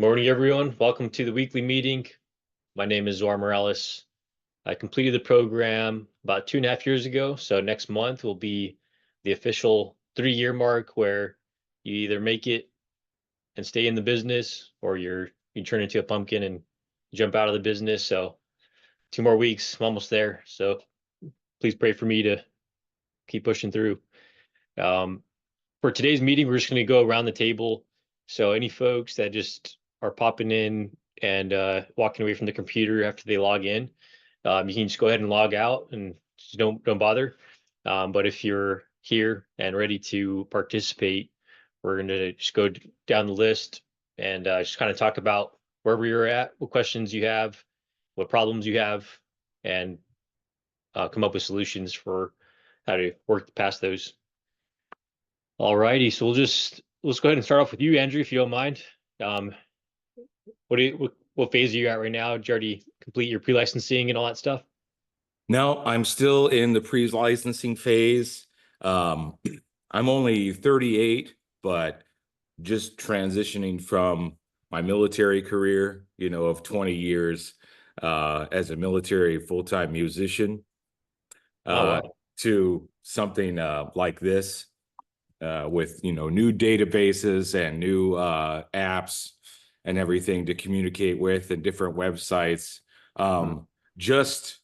Morning, everyone. Welcome to the weekly meeting. My name is Zor Morales. I completed the program about 2.5 years ago. So next month will be the official 3-year mark where you either make it and stay in the business or you turn into a pumpkin and jump out of the business. So 2 more weeks, I'm almost there. So please pray for me to keep pushing through. For today's meeting, we're just going to go around the table. So any folks that just are popping in and walking away from the computer after they log in, you can just go ahead and log out and just don't bother. But if you're here and ready to participate, we're going to just go down the list and just kind of talk about wherever you're at, what questions you have, what problems you have, and come up with solutions for how to work past those. All righty, so let's go ahead and start off with you, Andrew, if you don't mind. What phase are you at right now? Did you already complete your pre-licensing and all that stuff? No, I'm still in the pre-licensing phase. I'm only 38, but just transitioning from my military career, of 20 years as a military full-time musician to something like this with, new databases and new apps and everything to communicate with and different websites. Just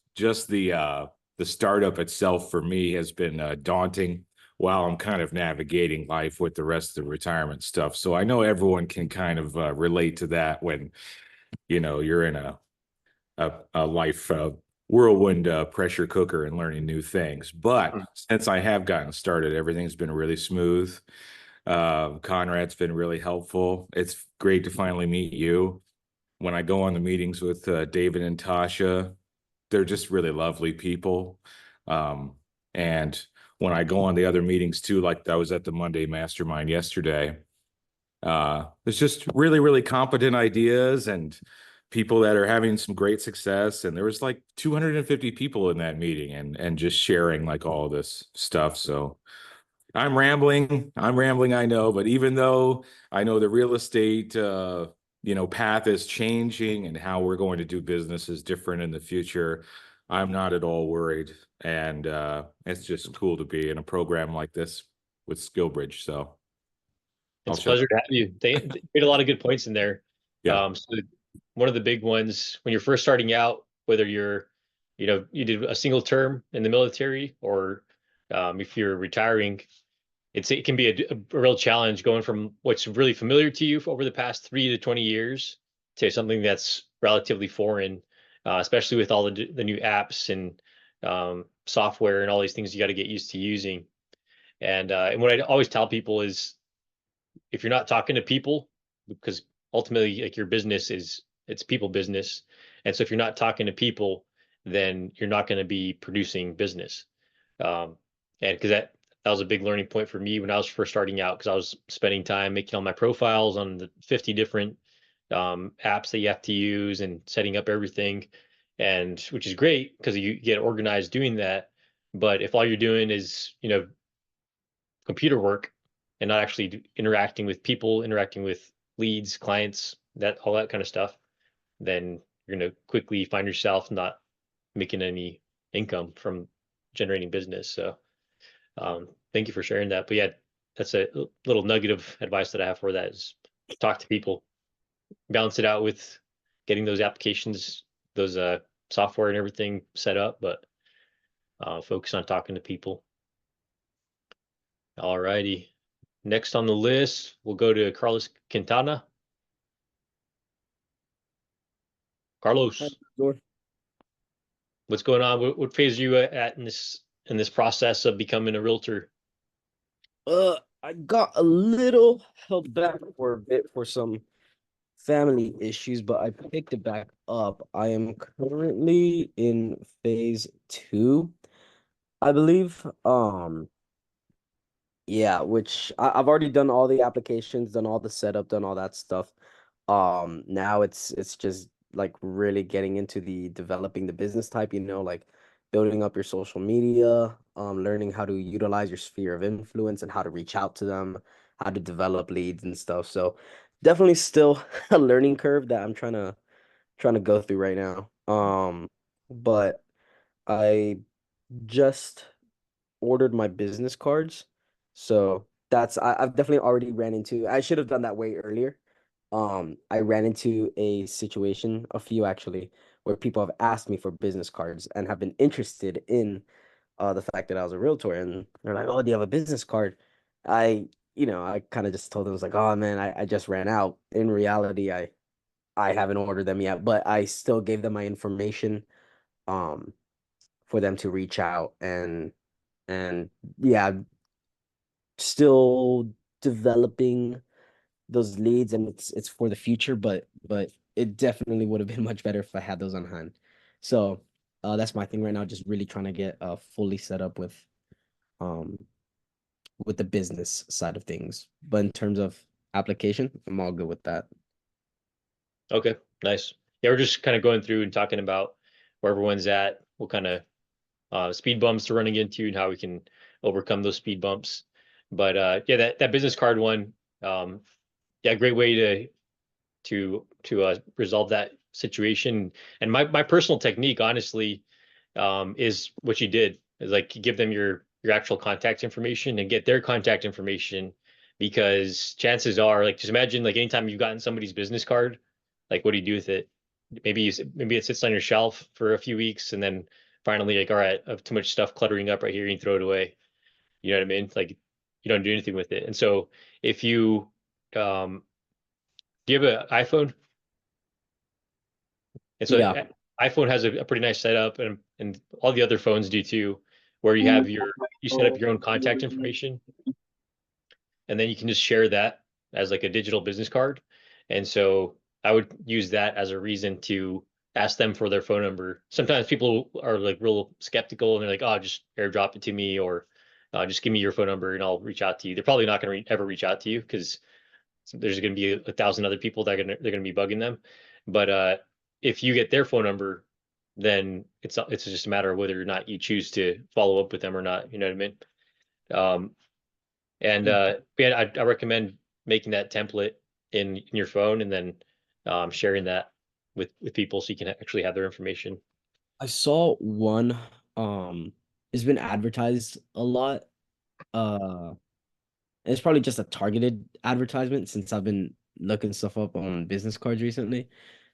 the startup itself for me has been daunting while I'm kind of navigating life with the rest of the retirement stuff. So I know everyone can kind of relate to that when, you're in a life whirlwind pressure cooker and learning new things. But since I have gotten started, everything's been really smooth. Conrad's been really helpful. It's great to finally meet you. When I go on the meetings with David and Tasha, they're just really lovely people. And when I go on the other meetings too, like I was at the Monday Mastermind yesterday, there's just really, really competent ideas and people that are having some great success. And there was like 250 people in that meeting and just sharing like all this stuff. So I'm rambling, I know, but even though I know the real estate, path is changing and how we're going to do business is different in the future, I'm not at all worried. And it's just cool to be in a program like this with SkillBridge. So It's a pleasure to have you. They made a lot of good points in there. Yeah. So one of the big ones when you're first starting out, whether you did a single term in the military or if you're retiring, it can be a real challenge going from what's really familiar to you over the past 3 to 20 years to something that's relatively foreign, especially with all the new apps and software and all these things you got to get used to using. And what I always tell people is if you're not talking to people, because ultimately like your business it's people business. And so if you're not talking to people, then you're not going to be producing business. And because that was a big learning point for me when I was first starting out, because I was spending time making all my profiles on the 50 different apps that you have to use and setting up everything, and which is great because you get organized doing that. But if all you're doing is computer work and not actually interacting with people, interacting with leads, clients, that all that kind of stuff, then you're going to quickly find yourself not making any income from generating business. So thank you for sharing that. But yeah, that's a little nugget of advice that I have for that is talk to people, balance it out with getting those applications, those software and everything set up, but focus on talking to people. All righty. Next on the list, we'll go to Carlos Quintana. Carlos, what's going on? What phase are you at in this process of becoming a realtor? I got a little held back for a bit for some family issues, but I picked it back up. I am currently in phase 2, I believe. Yeah, which I've already done all the applications, done all the setup, done all that stuff. Now it's just like really getting into the developing the business type, like building up your social media, learning how to utilize your sphere of influence and how to reach out to them, how to develop leads and stuff. So definitely still a learning curve that I'm trying to go through right now. But I just ordered my business cards. So I've definitely already ran into, I should have done that way earlier. I ran into a situation, a few actually, where people have asked me for business cards and have been interested in the fact that I was a realtor, and they're like, "Oh, do you have a business card?" I, I kind of just told them, I was like, "Oh man, I just ran out." In reality, I haven't ordered them yet, but I still gave them my information um for them to reach out, and yeah, still developing those leads, and it's for the future, but it definitely would have been much better if I had those on hand. So that's my thing right now, just really trying to get fully set up um with the business side of things. But in terms of application, I'm all good with that. Okay, nice. Yeah, we're just kind of going through and talking about where everyone's at, what kind of speed bumps they're running into, and how we can overcome those speed bumps. But yeah, that business card one, um, yeah, great way to resolve that situation. And my personal technique, honestly, is what you did is like you give them your actual contact information and get their contact information, because chances are, like, just imagine like anytime you've gotten somebody's business card, like what do you do with it? Maybe it sits on your shelf for a few weeks, and then finally, like, all right, I have too much stuff cluttering up right here, you can throw it away. You know what I mean? Like, you don't do anything with it. And so if you do you have an iPhone? And so Yeah. iPhone has a pretty nice setup, and all the other phones do too, where you set up your own contact information, and then you can just share that as like a digital business card. And so I would use that as a reason to ask them for their phone number. Sometimes people are like real skeptical and they're like, "Oh, just airdrop it to me," or just give me your phone number and I'll reach out to you. They're probably not going to ever reach out to you because there's going to be a thousand other people that they're going to be bugging them. But if you get their phone number, then it's just a matter of whether or not you choose to follow up with them or not. You know what I mean? Um, and yeah, I recommend making that template in your phone and then sharing that with people so you can actually have their information. I saw one, um, it's been advertised a lot. Uh, and it's probably just a targeted advertisement since I've been looking stuff up on business cards recently.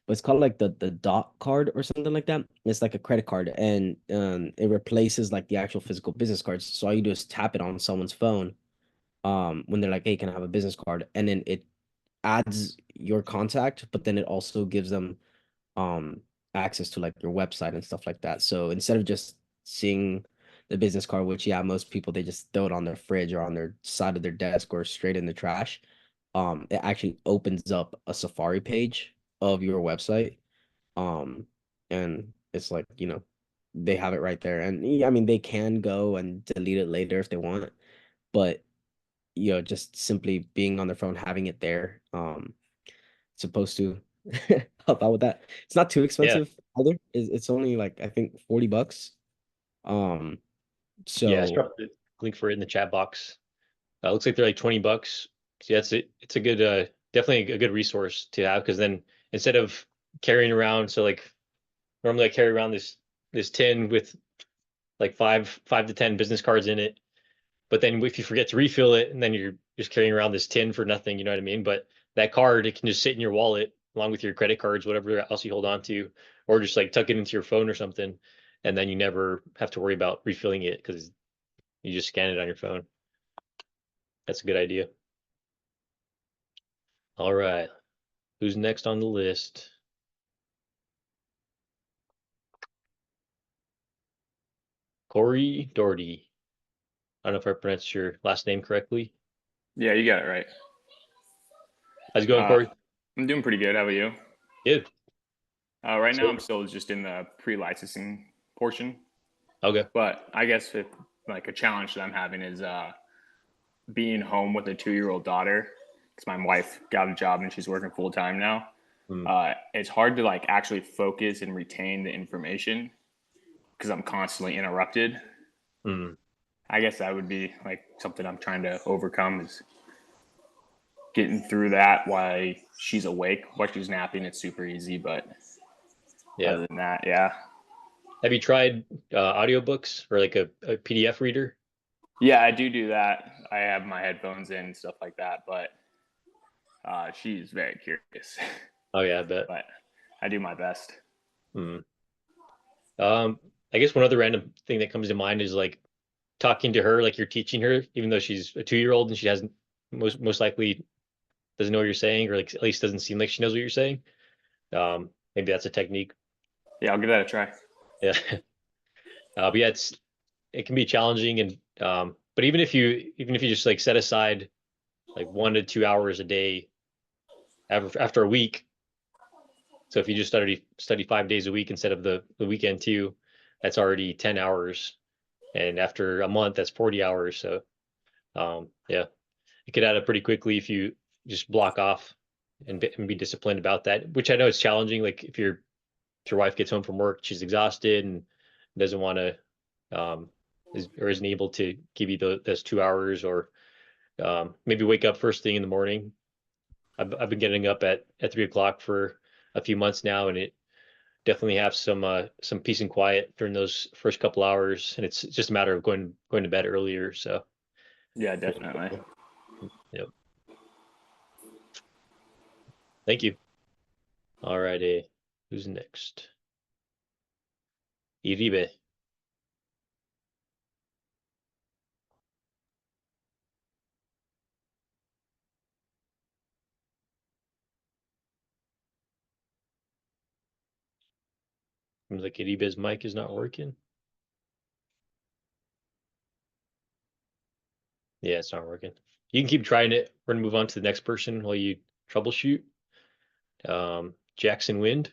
But it's called like the dot card or something like that. It's like a credit card, and it replaces like the actual physical business cards. So all you do is tap it on someone's phone, when they're like, "Hey, can I have a business card?" And then it adds your contact, but then it also gives them um access to like your website and stuff like that. So instead of just seeing the business card, which yeah, most people they just throw it on their fridge or on their side of their desk or straight in the trash, it actually opens up a Safari page of your website. Um, and it's like, they have it right there. And yeah, I mean, they can go and delete it later if they want, but just simply being on their phone, having it there, supposed to help out with that. It's not too Yeah, expensive either. It's only like I think $40. Um, yeah. I so dropped the link for it in the chat box. Looks like they're like $20. So yeah, it's a good definitely a good resource to have, because then instead of carrying around, so like normally I carry around this tin with like five to 10 business cards in it. But then if you forget to refill it, and then you're just carrying around this tin for nothing, you know what I mean? But that card, it can just sit in your wallet along with your credit cards, whatever else you hold on to, or just like tuck it into your phone or something. And then you never have to worry about refilling it because you just scan it on your phone. That's a good idea. All right. Who's next on the list? Corey Doherty. I don't know if I pronounced your last name correctly. Yeah, you got it right. How's it going, Uh, Corey? I'm doing pretty good. How about you? Good. Right now, So, I'm still just in the pre-licensing portion, okay. but I guess like a challenge that I'm having is being home with a 2-year-old daughter because my wife got a job and she's working full time now. Hmm. It's hard to like actually focus and retain the information because I'm constantly interrupted. Hmm. I guess that would be like something I'm trying to overcome is getting through that while she's awake, while she's napping, it's super easy. But Yeah. other than that, yeah. Have you tried audiobooks or like a PDF reader? Yeah, I do that. I have my headphones in and stuff like that, but she's very curious. Oh yeah, I bet. But I do my best. Hmm. I guess one other random thing that comes to mind is like talking to her like you're teaching her, even though she's a 2-year-old and she hasn't most likely doesn't know what you're saying, or like at least doesn't seem like she knows what you're saying. Maybe that's a technique. Yeah, I'll give that a try. Yeah. But yeah, it can be challenging, and but even if you just like set aside like 1 to 2 hours a day after a week. So if you just study 5 days a week instead of the weekend too, that's already 10 hours. And after a month, that's 40 hours. So yeah, it could add up pretty quickly if you just block off and be disciplined about that, which I know is challenging. Like if your wife gets home from work, she's exhausted and doesn't want to or isn't able to give you those 2 hours, or maybe wake up first thing in the morning. I've been getting up at 3 o'clock for a few months now, and it definitely have some peace and quiet during those first couple hours, and it's just a matter of going to bed earlier. So Yeah, definitely. yep. Thank you. All righty. Who's next? Iribe. Seems like Iribe's mic is not working. Yeah, it's not working. You can keep trying it. We're gonna move on to the next person while you troubleshoot. Jackson Wind.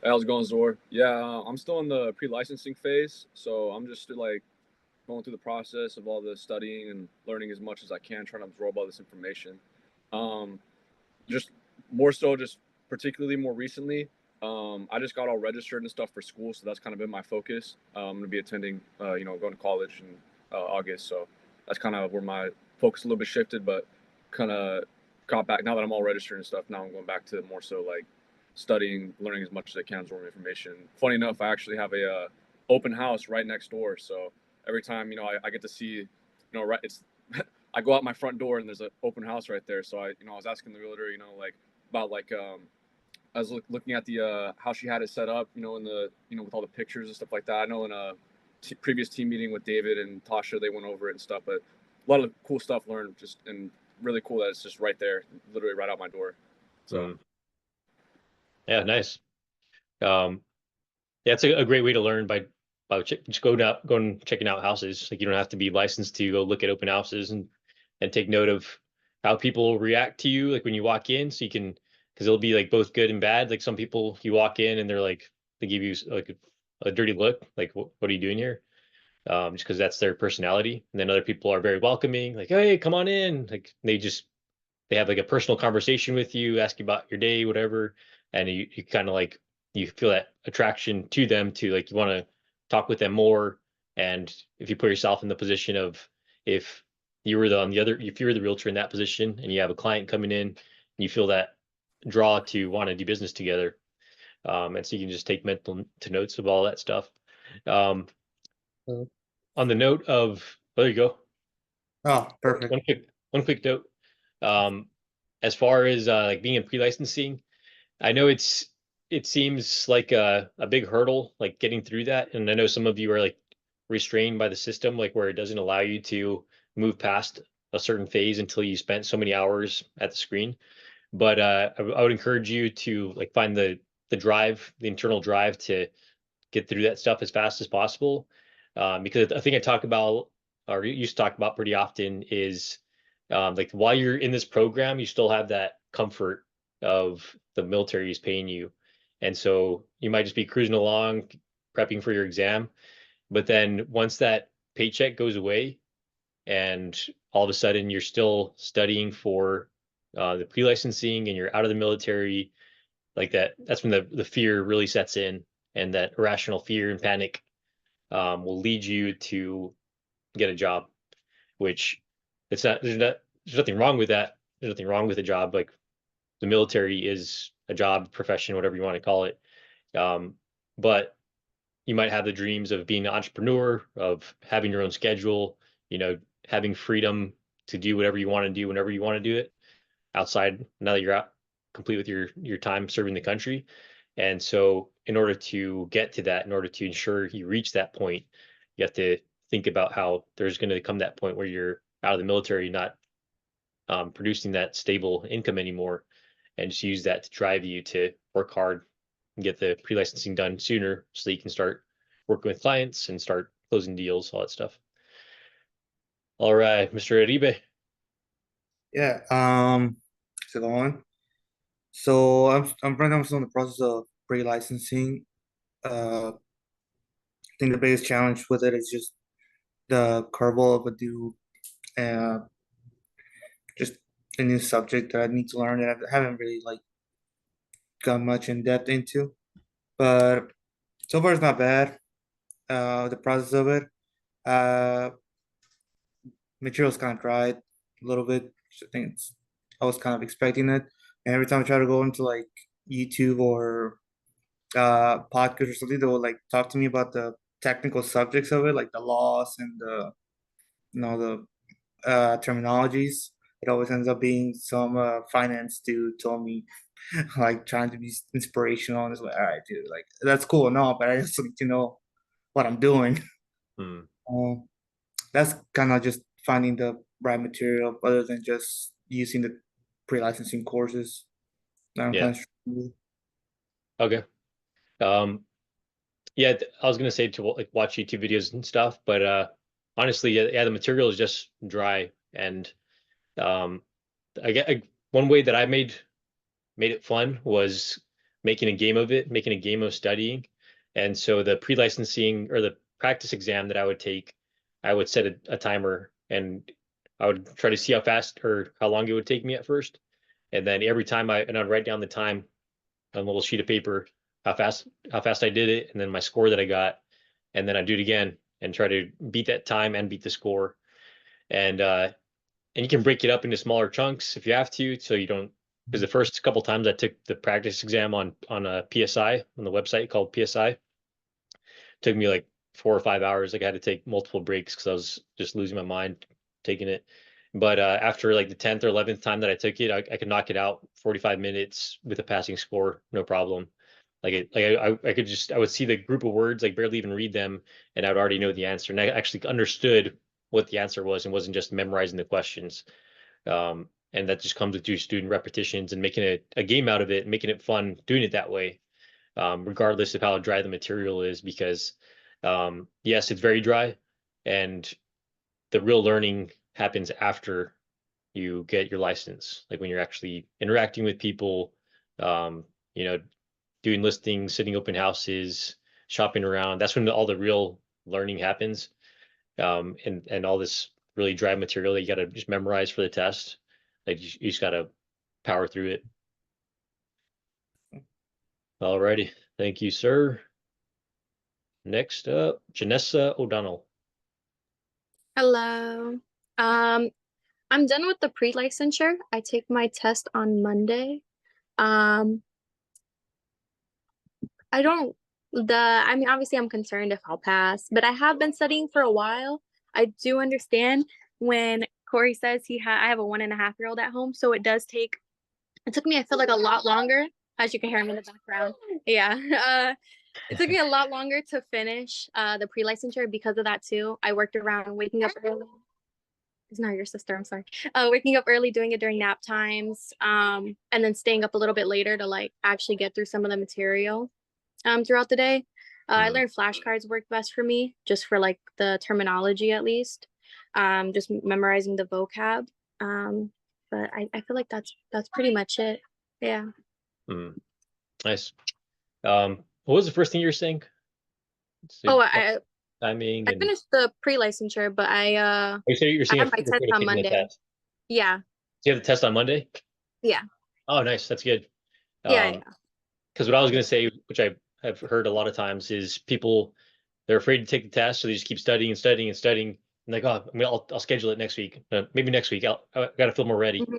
Hey, how's it going, Zor? Yeah, I'm still in the pre-licensing phase, so I'm just like going through the process of all the studying and learning as much as I can, trying to absorb all this information. Um, just more so, just particularly more recently, I just got all registered and stuff for school, so that's kind of been my focus. I'm gonna be attending, going to college in August, so that's kind of where my focus a little bit shifted, but kind of got back now that I'm all registered and stuff. Now I'm going back to more so like studying, learning as much as I can, absorbing information. Funny enough, I actually have a open house right next door, so every time I get to see, right, it's I go out my front door and there's an open house right there. So I was asking the realtor, like about like I was looking at the how she had it set up, in the with all the pictures and stuff like that. I know in a previous team meeting with David and Tasha, they went over it and stuff, but a lot of cool stuff learned, just and really cool that it's just right there, literally right out my door. So Yeah, nice. Yeah, it's a great way to learn by just going checking out houses. Like you don't have to be licensed to go look at open houses and take note of how people react to you, like when you walk in, so you can, because it'll be like both good and bad. Like some people, you walk in and they're like, they give you like a dirty look, like what are you doing here? Just because that's their personality. And then other people are very welcoming, like, hey, come on in. Like they have like a personal conversation with you, ask you about your day, whatever, and you kind of like you feel that attraction to them, to like you want to talk with them more. And if you put yourself in the position of, if you were if you were the realtor in that position and you have a client coming in, and you feel that draw to want to do business together, and so you can just take mental to notes of all that stuff. Um, on the note of, oh, there you go. Oh, perfect. One quick note. Um, as far as like being in pre-licensing, I know it seems like a big hurdle, like getting through that. And I know some of you are like restrained by the system, like where it doesn't allow you to move past a certain phase until you spent so many hours at the screen. But I would encourage you to like find the internal drive to get through that stuff as fast as possible. Because I think I talk about, or used to talk about pretty often, is like while you're in this program, you still have that comfort of the military is paying you. And so you might just be cruising along, prepping for your exam. But then once that paycheck goes away, and all of a sudden you're still studying for the pre-licensing and you're out of the military, like that's when the fear really sets in, and that irrational fear and panic will lead you to get a job, which it's not there's nothing wrong with that. There's nothing wrong with a job. Like the military is a job, profession, whatever you want to call it. But you might have the dreams of being an entrepreneur, of having your own schedule, having freedom to do whatever you want to do whenever you want to do it outside, now that you're out complete with your time serving the country. And so in order to get to that, in order to ensure you reach that point, you have to think about how there's going to come that point where you're out of the military, not producing that stable income anymore, and just use that to drive you to work hard and get the pre-licensing done sooner so that you can start working with clients and start closing deals, all that stuff. All right, Mr. Aribe. Yeah. So go on. So I'm right now still in the process of pre-licensing. I think the biggest challenge with it is just the curveball of a new, uh, just a new subject that I need to learn that I haven't really like got much in depth into. But so far it's not bad. The process of it. Uh, Material's kind of dried a little bit. I was kind of expecting it. And every time I try to go into like YouTube or podcast or something, they will like talk to me about the technical subjects of it, like the laws and the terminologies. It always ends up being some finance dude told me like trying to be inspirational, and it's like, all right, dude, like that's cool and all, but I just need to know what I'm doing. Hmm. That's kind of just finding the right material other than just using the pre-licensing courses that I'm Yeah. kind of struggling with. Okay. Yeah, I was gonna say to like watch YouTube videos and stuff, but honestly, yeah, the material is just dry. And um, one way that I made it fun was making a game of it, making a game of studying. And so the pre-licensing or the practice exam that I would take, I would set a timer, and I would try to see how fast or how long it would take me at first. And then every time I'd write down the time on a little sheet of paper, how fast I did it, and then my score that I got, and then I do it again and try to beat that time and beat the score. And you can break it up into smaller chunks if you have to, so you don't. Because the first couple times I took the practice exam on a PSI on the website called PSI, took me like 4 or 5 hours. Like I had to take multiple breaks because I was just losing my mind taking it. But after like the 10th or 11th time that I took it, I could knock it out 45 minutes with a passing score, no problem. I would see the group of words, like barely even read them, and I would already know the answer. And I actually understood what the answer was and wasn't just memorizing the questions. And that just comes with your student repetitions and making it a game out of it, making it fun, doing it that way, regardless of how dry the material is. Because yes, it's very dry, and the real learning happens after you get your license, like when you're actually interacting with people, um, you know, doing listings, sitting open houses, shopping around. That's when all the real learning happens. And all this really dry material that you got to just memorize for the test. Like you just got to power through it. Alrighty. Thank you, sir. Next up, Janessa O'Donnell. Hello. I'm done with the pre-licensure. I take my test on Monday. Um, I mean, obviously I'm concerned if I'll pass, but I have been studying for a while. I do understand when Corey says I have a 1.5-year-old at home, so it took me, I feel like a lot longer, as you can hear him in the background. Yeah. It took me a lot longer to finish the pre-licensure because of that too. I worked around waking up early. It's not your sister, I'm sorry. Waking up early, doing it during nap times, and then staying up a little bit later to like actually get through some of the material throughout the day. I learned flashcards work best for me, just for like the terminology at least. Just memorizing the vocab. But I feel like that's pretty much it. Yeah. Nice. What was the first thing you were saying? Oh, Timing I and finished the pre-licensure, but you say you're I saying have my you're test on taking the Monday. test. Yeah. Do you have the test on Monday? Yeah. Oh, nice. That's good. Yeah. Because what I was going to say, which I have heard a lot of times, is people, they're afraid to take the test, so they just keep studying and studying and studying. I'm like, oh, I mean, I'll schedule it next week. Maybe next week. I gotta feel more ready. Mhm.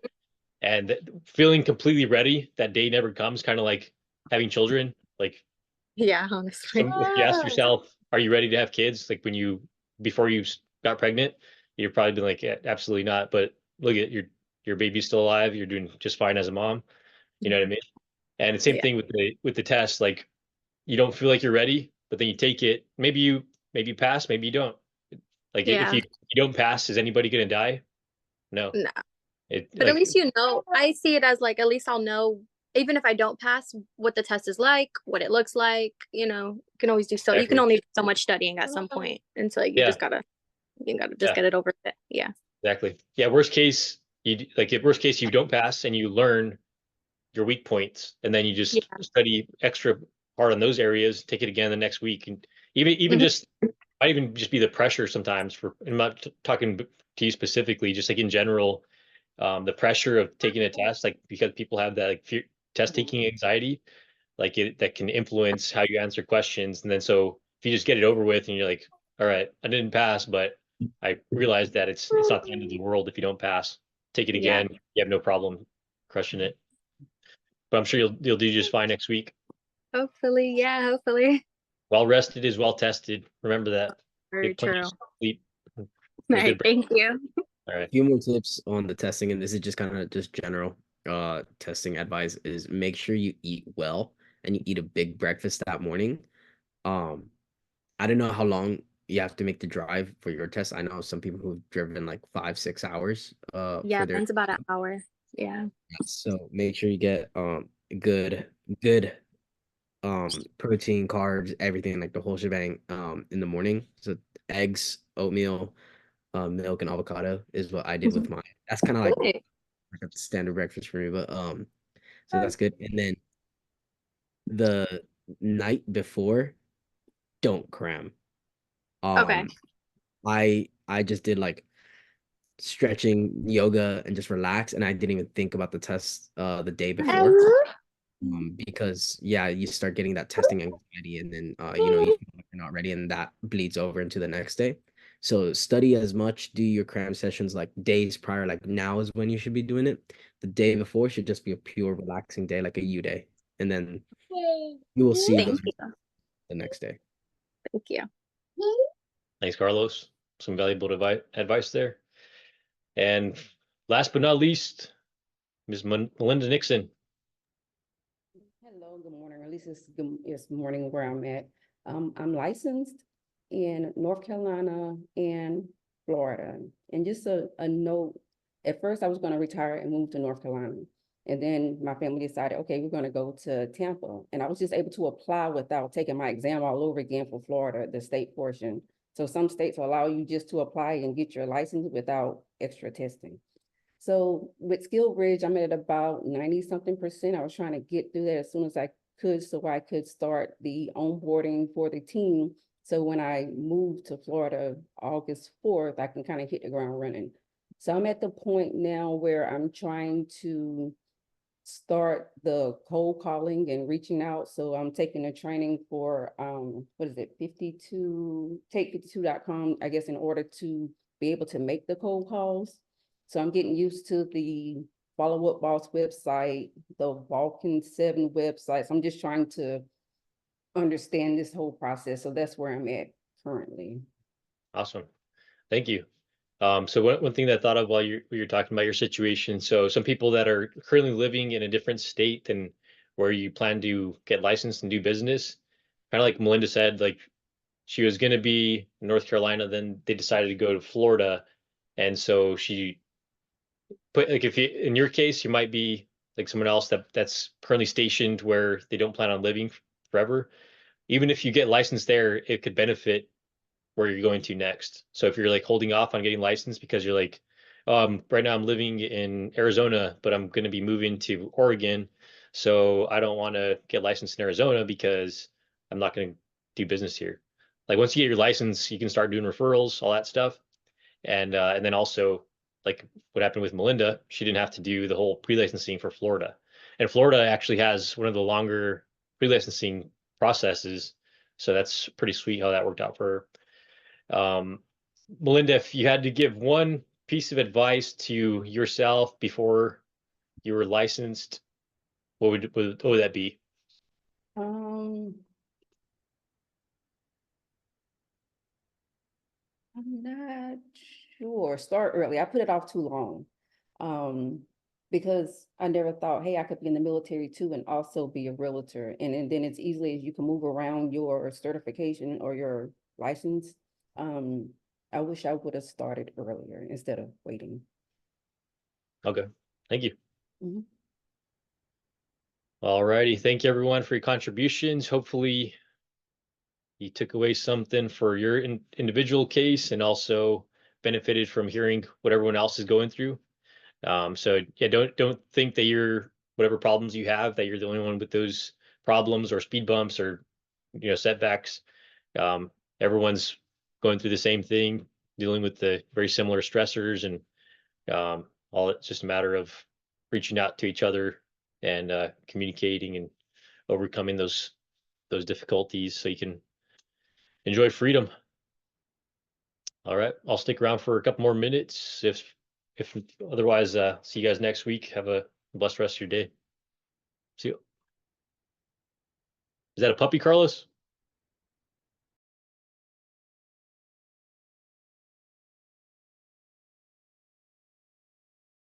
And feeling completely ready that day never comes. Kind of like having children. Like, Yeah, honestly. if you ask yourself, are you ready to have kids? Like before you got pregnant, you're probably been like, yeah, absolutely not. But look at your baby's still alive. You're doing just fine as a mom. You know what I mean? And the same Yeah. thing with the test. Like, you don't feel like you're ready, but then you take it. Maybe you pass, maybe you don't. Like, if Yeah. you don't pass, is anybody gonna die? No. No. It But at like least you know, I see it as like at least I'll know even if I don't pass what the test is like, what it looks like, you can always do so you can exactly. only do so much studying at some point. And so Yeah, you gotta just yeah, get it over with. Yeah. exactly. Yeah, worst case, if worst case you don't pass and you learn your weak points, and then you Yeah. just study extra hard on those areas, take it again the next week, and even Mhm. just might even just be the pressure sometimes for. I'm not talking to you specifically, just like in general, the pressure of taking a test, like because people have that like fear, test taking anxiety, like that can influence how you answer questions, and then so if you just get it over with and you're like, all right, I didn't pass, but I realized that it's not the end of the world if you don't pass. Take it Yeah. again, you have no problem crushing it. But I'm sure you'll do just fine next week. Hopefully. Yeah, hopefully. Well rested is well tested. Remember that. Very Get plenty true. of sleep. All Get a right. good break. Thank you. All right. Few more tips on the testing, and this is just kind of just general testing advice is make sure you eat well and you eat a big breakfast that morning. Um, I don't know how long you have to make the drive for your test. I know some people who've driven like 5, 6 hours Yeah, for their mine's about an hour. Yeah. so make sure you get good protein, carbs, everything like the whole shebang in the morning. So eggs, oatmeal, milk and avocado is what I did with Mhm. mine. That's kind of like Good. a standard breakfast for me, but so that's good. And then the night before, don't cram. Okay. I just did like stretching, yoga, and just relax, and I didn't even think about the test the day before. Because yeah, you start getting that testing anxiety, and then you feel like you're not ready, and that bleeds over into the next day. So study as much, do your cram sessions like days prior, like now is when you should be doing it. The day before should just be a pure relaxing day, like a U day, and then you will see Thank those you. the next day. Thank you. Thanks, Carlos. Some valuable advice there. And last but not least, Ms. Melinda Nixon. Hello, good morning. At least it's morning where I'm at. I'm licensed in North Carolina and Florida. And just a note, at first I was going to retire and move to North Carolina. And then my family decided, okay, we're going to go to Tampa. And I was just able to apply without taking my exam all over again for Florida, the state portion. So some states will allow you just to apply and get your license without extra testing. So with Skill Bridge, I'm at about 90 something percent. I was trying to get through that as soon as I could so I could start the onboarding for the team. So when I moved to Florida August 4th, I can kind of hit the ground running. So I'm at the point now where I'm trying to start the cold calling and reaching out. So I'm taking a training for what is it, 52, take52.com, I guess, in order to be able to make the cold calls. So I'm getting used to the Follow Up Boss website, the Vulcan 7 websites. I'm just trying to understand this whole process. So that's where I'm at currently. Awesome. Thank you. So one thing that I thought of while you're talking about your situation. So some people that are currently living in a different state than where you plan to get licensed and do business, kind of like Melinda said, like she was going to be in North Carolina, then they decided to go to Florida, and so she put like if you in your case you might be like someone else that's currently stationed where they don't plan on living forever. Even if you get licensed there, it could benefit where you're going to next. So if you're like holding off on getting licensed because you're like, right now I'm living in Arizona, but I'm going to be moving to Oregon, so I don't want to get licensed in Arizona because I'm not going to do business here. Like once you get your license, you can start doing referrals, all that stuff, and then also like what happened with Melinda, she didn't have to do the whole pre-licensing for Florida, and Florida actually has one of the longer pre-licensing processes, so that's pretty sweet how that worked out for her. Melinda, if you had to give one piece of advice to yourself before you were licensed, what would that be? Um, I'm not sure. Start early. I put it off too long. Because I never thought, hey, I could be in the military too and also be a realtor. And then it's easily as you can move around your certification or your license. Um, I wish I would have started earlier instead of waiting. Okay, thank you. Mhm. All righty, thank you everyone for your contributions. Hopefully you took away something for your individual case and also benefited from hearing what everyone else is going through. So yeah, don't think that you're whatever problems you have, that you're the only one with those problems or speed bumps or setbacks. Um, Everyone's going through the same thing, dealing with the very similar stressors, and all it's just a matter of reaching out to each other and communicating and overcoming those difficulties so you can enjoy freedom. All right, I'll stick around for a couple more minutes. If otherwise, see you guys next week. Have a blessed rest of your day. See you. Is that a puppy, Carlos?